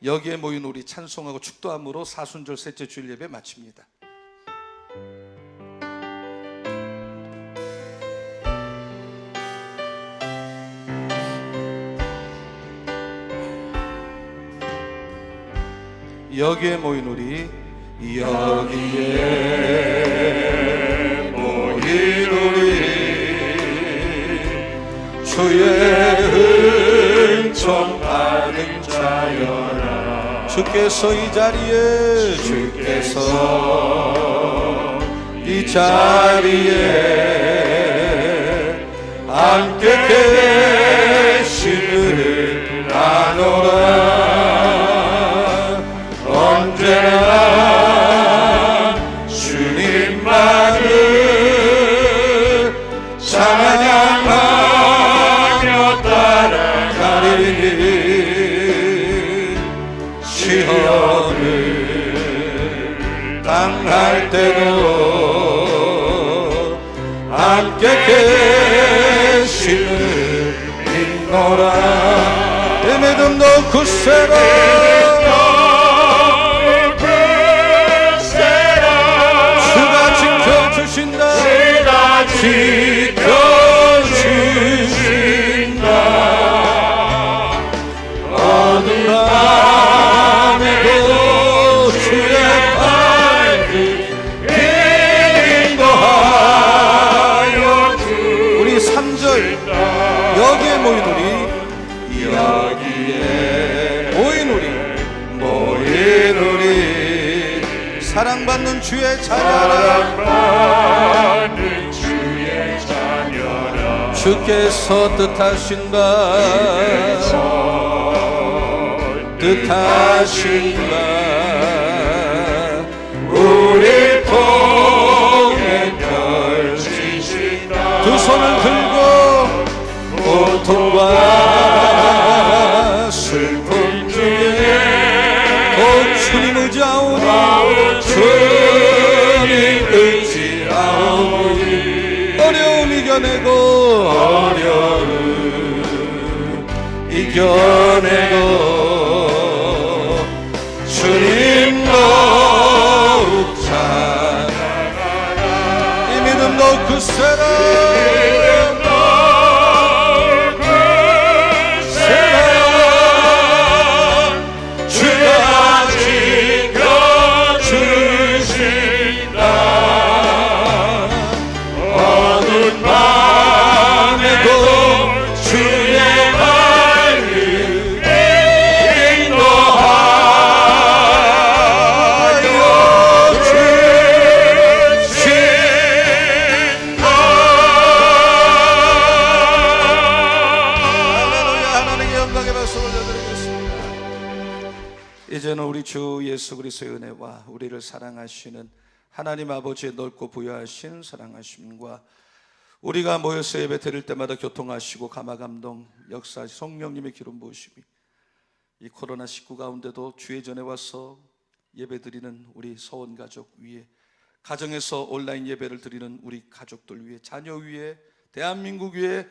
여기에 모인 우리 찬송하고 축도함으로 사순절 셋째 주일 예배 마칩니다. 여기에 모인 우리, 여기에 모인 우리, 주의 은총 받은 자여라. 주께서 이 자리에, 주께서 이 자리에 함께 계시는 아노라. 언제나 주님만을 찬양하며 따라가리니 시험을 당할 때도 함께 계시는 믿노라. 내 믿음도 굳세라. 주가 지켜주신다. 지켜주신다. 어둠 밤에도 주의 밝은 인도하여. 우리 3절 여기에 모인 우리, 여기에 모인 우리, 모인 우리 사랑받는 주의 자녀라. 주께서 뜻하신다. 뜻하신다. 우리 통해 펼치신다. 두 손을 들고 고통과 슬픔 중에 오 주님 의지하오니, 주님 의지하오니. 어려움 이겨내고, 어려움 이겨내고 주님 더욱 찬양하라. 이 믿음도 굳세라. 이제는 우리 주 예수 그리스도의 은혜와 우리를 사랑하시는 하나님 아버지의 넓고 부여하신 사랑하심과 우리가 모여서 예배 드릴 때마다 교통하시고 감화감동 역사하신 성령님의 기름 부으심이 이 코로나19 가운데도 주의 전에 와서 예배 드리는 우리 서원 가족 위에, 가정에서 온라인 예배를 드리는 우리 가족들 위에, 자녀 위에, 대한민국 위에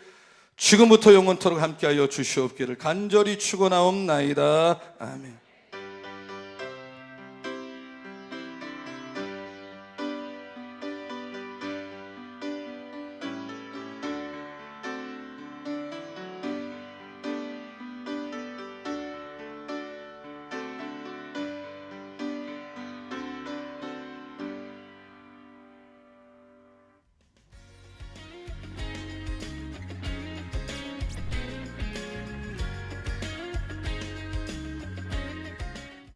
지금부터 영원토록 함께하여 주시옵기를 간절히 축원하옵나이다. 아멘.